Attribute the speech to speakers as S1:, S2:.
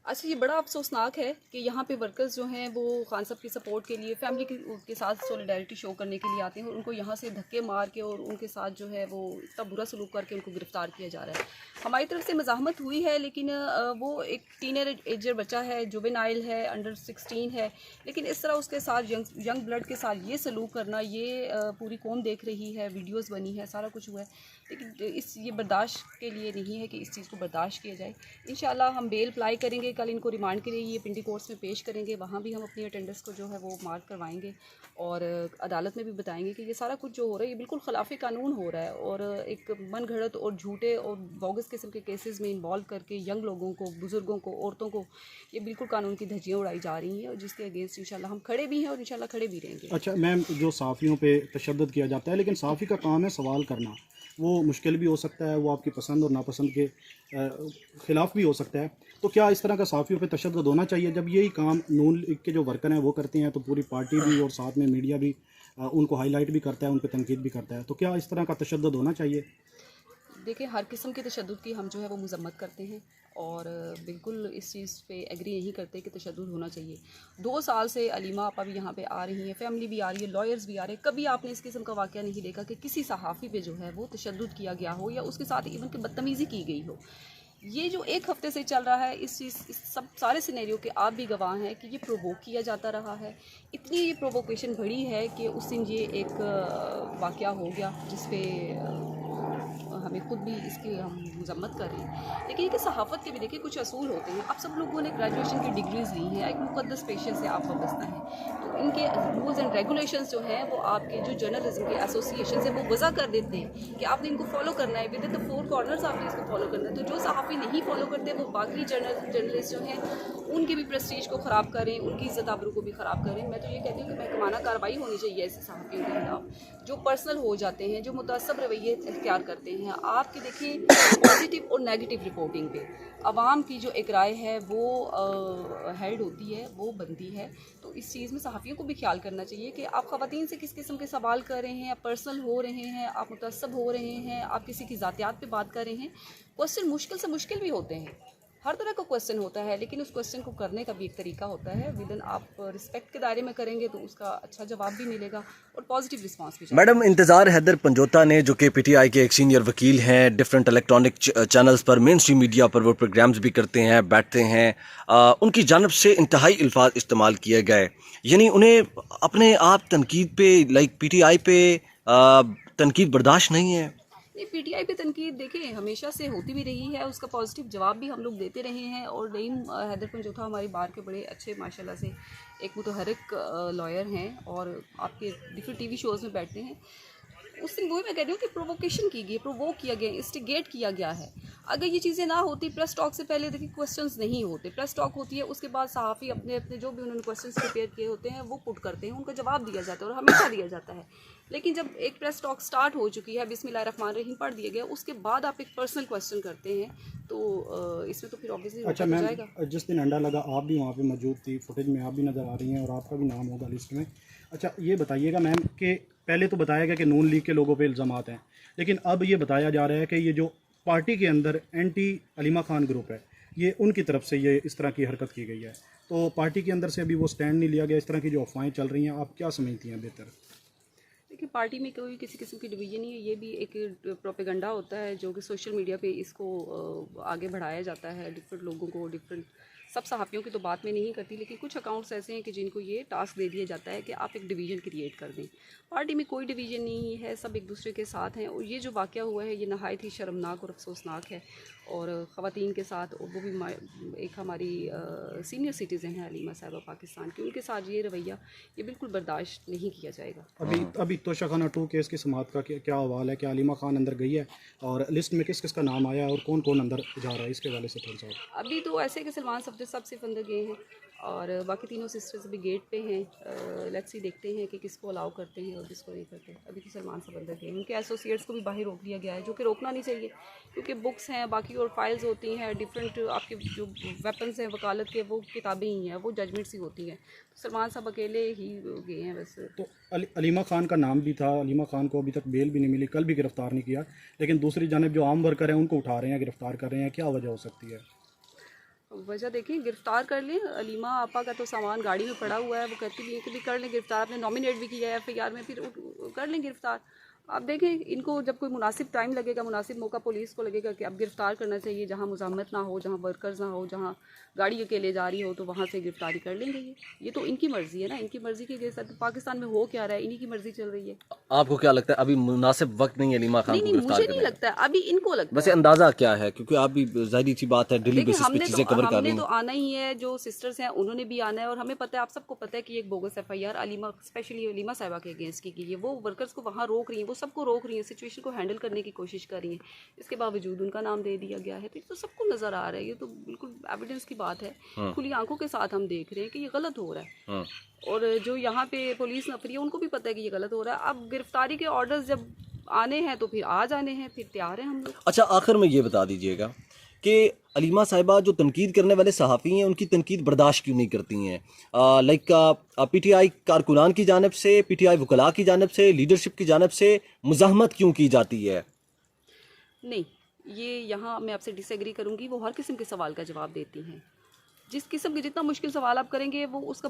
S1: अच्छा, ये बड़ा अफसोसनाक है कि यहाँ पे वर्कर्स जो हैं वो खान साहब की सपोर्ट के लिए फैमिली के साथ सॉलिडारिटी शो करने के लिए आते हैं और उनको यहाँ से धक्के मार के और उनके साथ जो है वो इतना बुरा सलूक करके उनको गिरफ़्तार किया जा रहा है। हमारी तरफ से मज़ाहमत हुई है, लेकिन वो एक टीनेजर बच्चा है, जुवेनाइल है, अंडर 16 है, लेकिन इस तरह उसके साथ यंग ब्लड के साथ ये सलूक करना, ये पूरी कौम देख रही है, वीडियोज़ बनी है, सारा कुछ हुआ है। लेकिन ये बर्दाश्त के लिए नहीं है कि इस चीज़ को बर्दाश्त किया जाए। इंशाल्लाह हम बेल अप्लाई करेंगे, कल इनको रिमांड के लिए ये पिंडी कोर्ट्स में पेश करेंगे, वहाँ भी हम अपनी अटेंडेंस को जो है वो मार्क करवाएंगे और अदालत में भी बताएंगे कि ये सारा कुछ जो हो रहा है ये बिल्कुल खिलाफ़ कानून हो रहा है और एक मन घड़त और झूठे और बोगस किस्म के केसेस में इन्वॉल्व करके यंग लोगों को, बुज़ुर्गों को, औरतों को ये बिल्कुल कानून की धज्जियाँ उड़ाई जा रही हैं और जिसके अगेंस्ट इंशाल्लाह हम खड़े भी हैं और इंशाल्लाह खड़े भी रहेंगे।
S2: अच्छा मैम, जो सहाफ़ियों पे तशद्दुद किया जाता है, लेकिन सहाफ़ी का काम है सवाल करना, वो मुश्किल भी हो सकता है, वो आपकी पसंद और नापसंद के ख़िलाफ़ भी हो सकता है। तो क्या इस तरह का सहाफ़ियों पे तशद्दुद होना चाहिए? जब यही काम नून लीग के जो वर्कर हैं वो करते हैं तो पूरी पार्टी भी और साथ में मीडिया भी उनको हाईलाइट भी करता है, उन पर तनकीद भी करता है, तो क्या इस तरह का तशद्दुद होना चाहिए?
S1: देखिए, हर किस्म के तशद्दुद की हम जो है वो मज़म्मत करते हैं और बिल्कुल इस चीज़ पे एग्री नहीं करते कि तशद्दुद होना चाहिए। 2 साल से अलीमा आपा भी यहाँ पे आ रही हैं, फैमिली भी आ रही है, लॉयर्स भी आ रहे हैं। कभी आपने इस किस्म का वाक़या नहीं देखा कि किसी सहाफ़ी पे जो है वो तशद्दुद किया गया हो या उसके साथ इवन कि बदतमीज़ी की गई हो। ये जो 1 हफ़्ते से चल रहा है, इस सब सारे सिनेरियो के आप भी गवाह हैं कि ये प्रोवोक किया जाता रहा है। इतनी ये प्रोवोकेशन बढ़ी है कि उस दिन ये एक वाक़या हो गया जिस पे हमें खुद भी इसकी हम मज़म्मत कर रहे हैं। लेकिन कि सहाफ़त के भी देखिए कुछ असूल होते हैं। आप सब लोगों ने ग्रेजुएशन की डिग्रीज़ ली हैं, एक मुक़द्दस पेशे से आप वाबस्ता हैं, तो इनके रूल्स एंड रेगुलेशंस जो हैं वो आपके जो जर्नलिज्म के एसोसिएशन है वो वज़ा कर देते हैं कि आपने इनको फॉलो करना है, विद इन द 4 कॉर्नर्स आपने इसको फॉलो करना है। तो जो सहाफ़ी नहीं फॉलो करते वो बाकी जर्नलिस्ट जो हैं उनके भी प्रेस्टीज को ख़राब करें, उनकी इज़्ज़त आबरू को भी ख़राब करें। मैं तो ये कहती हूँ कि महकमाना कार्रवाई होनी चाहिए ऐसे सहाफ़ियों के खिलाफ जो पर्सनल हो जाते हैं, जो मुतअस्सब रवैये इख्तियार करते हैं। आपके देखिए पॉजिटिव और नेगेटिव रिपोर्टिंग पे आवाम की जो एक राय है वो हेल्ड होती है, वो बनती है। तो इस चीज़ में सहाफ़ियों को भी ख्याल करना चाहिए कि आप ख़वातीन से किस किस्म के सवाल कर रहे हैं, आप पर्सनल हो रहे हैं, आप मुतअस्सब हो रहे हैं, आप किसी की ज़ातियात पे बात कर रहे हैं। क्वेश्चन मुश्किल से मुश्किल भी होते हैं, हर तरह का क्वेश्चन होता है, लेकिन उस क्वेश्चन को करने का भी एक तरीका होता है। विदिन आप रिस्पेक्ट के दायरे में करेंगे तो उसका अच्छा जवाब भी मिलेगा और पॉजिटिव रिस्पांस भी।
S3: मैडम, इंतज़ार हैदर पंजोता ने, जो कि पीटीआई के एक सीनियर वकील हैं, डिफरेंट इलेक्ट्रॉनिक चैनल्स पर, मेन स्ट्रीम मीडिया पर वो प्रोग्राम्स भी करते हैं, बैठते हैं, उनकी जानब से इंतहाई अल्फाज इस्तेमाल किए गए, यानी उन्हें अपने आप तनकीद पे, लाइक पीटीआई पे तनकीद बर्दाश्त नहीं है।
S1: नहीं, पीटीआई पे तनकीद देखिए हमेशा से होती भी रही है, उसका पॉजिटिव जवाब भी हम लोग देते रहे हैं और नईम हैदर पंजोथा हमारी बार के बड़े अच्छे माशाल्लाह से एक मुतहर्रिक लॉयर हैं और आपके डिफरेंट टीवी शोज़ में बैठते हैं। उस दिन वही मैं कह रही हूँ कि प्रोवोकेशन की गई, प्रोवोक किया गया, इंस्टिगेट किया गया है। अगर ये चीज़ें ना होती, प्रेस टॉक से पहले देखिए क्वेश्चंस नहीं होते, प्रेस टॉक होती है, उसके बाद सहाफ़ी अपने अपने जो भी उन्होंने क्वेश्चंस प्रिपेयर किए होते हैं वो पुट करते हैं, उनका जवाब दिया जाता है और हमेशा दिया जाता है। लेकिन जब एक प्रेस टॉक स्टार्ट हो चुकी है, बिस्मिल्लाहिर्रहमानिर्रहीम पढ़ दिया गया, उसके बाद आप एक पर्सनल क्वेश्चन करते हैं तो इसमें तो फिर ऑब्वियसली
S2: अच्छा मैम, जिस दिन अंडा लगा आप भी वहाँ पे मौजूद थी, फुटेज में आप भी नज़र आ रही हैं और आपका भी नाम होगा लिस्ट में। अच्छा ये बताइएगा मैम कि पहले तो बताया गया कि नून लीग के लोगों पे इल्ज़ामात हैं, लेकिन अब ये बताया जा रहा है कि ये जो पार्टी के अंदर एंटी अलीमा खान ग्रुप है, ये उनकी तरफ से ये इस तरह की हरकत की गई है, तो पार्टी के अंदर से अभी वो स्टैंड नहीं लिया गया। इस तरह की जो अफवाहें चल रही हैं, आप क्या समझती हैं बेहतर?
S1: देखिए, पार्टी में कोई किसी किस्म की डिवीजन नहीं है, ये भी एक प्रोपेगेंडा होता है जो कि सोशल मीडिया पे इसको आगे बढ़ाया जाता है। डिफरेंट लोगों को, डिफरेंट सब सहाफ़ियों की तो बात में नहीं करती, लेकिन कुछ अकाउंट्स ऐसे हैं कि जिनको ये टास्क दे दिया जाता है कि आप एक डिवीज़न क्रिएट कर दें। पार्टी में कोई डिवीज़न नहीं है, सब एक दूसरे के साथ हैं और ये जो वाक़या हुआ है ये नहायत ही शर्मनाक और अफसोसनाक है और ख़वातीन के साथ, और वो भी एक हमारी सीनियर सिटीज़न है अलीमा साहिबा पाकिस्तान की, उनके साथ ये रवैया ये बिल्कुल बर्दाश्त नहीं किया जाएगा।
S2: अभी तोशाखाना 2 केस की समाअत का क्या हवाल है? क्या अलीमा खान अंदर गई है और लिस्ट में किस किस का नाम आया और कौन कौन अंदर जा रहा है, इसके हवाले से थोड़ा सा।
S1: अभी तो ऐसे कि सलमान सफदर साहब सिर्फ अंदर गए हैं और बाकी तीनों सिस्टर्स भी गेट पे हैं। लेट्स सी, देखते हैं कि किसको अलाउ करते हैं और किसको नहीं करते। अभी तो सलमान साहब अंदर गए हैं, उनके एसोसिएट्स को भी बाहर रोक लिया गया है, जो कि रोकना नहीं चाहिए क्योंकि बुक्स हैं, बाकी और फाइल्स होती हैं, डिफरेंट आपके जो वेपन्स हैं वकालत के, वो किताबें ही हैं, वो जजमेंट्स ही होती हैं। तो सलमान साहब अकेले ही गए हैं वैसे।
S2: तो अलीमा खान का नाम भी था, अलीमा खान को अभी तक बेल भी नहीं मिली, कल भी गिरफ्तार नहीं किया, लेकिन दूसरी जानब जो आम वर्कर हैं उनको उठा रहे हैं, गिरफ्तार कर रहे हैं, क्या वजह हो सकती है?
S1: वजह देखें, गिरफ्तार कर लें। अलीमा आपा का तो सामान गाड़ी में पड़ा हुआ है, वो कहती भी है कि भी कर लें गिरफ्तार। आपने नॉमिनेट भी किया है FIR में, फिर कर लें गिरफ्तार। आप देखें, इनको जब कोई मुनासिब टाइम लगेगा, मुनासिब मौका पुलिस को लगेगा कि अब गिरफ्तार करना चाहिए, जहाँ मुज़ाहमत ना हो, जहाँ वर्कर्स ना हो, जहाँ गाड़ी अकेले जा रही हो, तो वहाँ से गिरफ्तारी कर लेंगे। ये तो इनकी मर्ज़ी है ना, इनकी मर्ज़ी के जैसा पाकिस्तान में हो क्या रहा है, इन्हीं की मर्ज़ी चल रही है।
S3: आपको क्या लगता है अभी मुनासिब वक्त नहीं है अलीमा खान
S1: नहीं
S3: को
S1: नहीं,
S3: गिरफ्तार
S1: मुझे
S3: करने
S1: नहीं
S3: का?
S1: लगता है, अभी इनको लगता
S3: वैसे
S1: है।
S3: अंदाजा क्या है, क्योंकि आप भी जाहिर सी बात है डेली
S1: देखिए,
S3: बेसिस पे चीजें कवर कर रही
S1: हमने तो
S3: हैं।
S1: आना ही है, जो सिस्टर्स हैं उन्होंने भी आना है, और हमें पता है, आप सबको पता है कि एक bogus FIR Aleema, specially Aleema साहिबा के अगेंस्ट की है। वो वर्कर्स को वहाँ रोक रही हैं, वो सबको रोक रही हैं, सिचुएशन को हैंडल करने की कोशिश कर रही हैं। इसके बावजूद उनका नाम दे दिया गया है, तो ये तो सबको नज़र आ रहा है, ये तो बिल्कुल एविडेंस की बात है। खुली आंखों के साथ हम देख रहे हैं कि ये गलत हो रहा है, और जो यहाँ पे पुलिस नफरी है उनको भी पता है कि ये गलत हो रहा है। अब गिरफ्तारी के ऑर्डर्स जब आने हैं तो फिर आ जाने हैं, फिर तैयार हैं हम लोग।
S3: अच्छा, आखिर में ये बता दीजिएगा कि अलीमा साहिबा जो तनकीद करने वाले सहाफ़ी हैं उनकी तनकीद बर्दाश्त क्यों नहीं करती हैं? लाइक PTI कारकुनान की जानिब से, PTI वकला की जानिब से, लीडरशिप की जानिब से मुज़ाहमत क्यों की जाती है?
S1: नहीं, ये यहाँ मैं आपसे डिसएग्री करूँगी। वो हर किस्म के सवाल का जवाब देती हैं। जिस किस्म के जितना मुश्किल सवाल आप करेंगे, वो उसका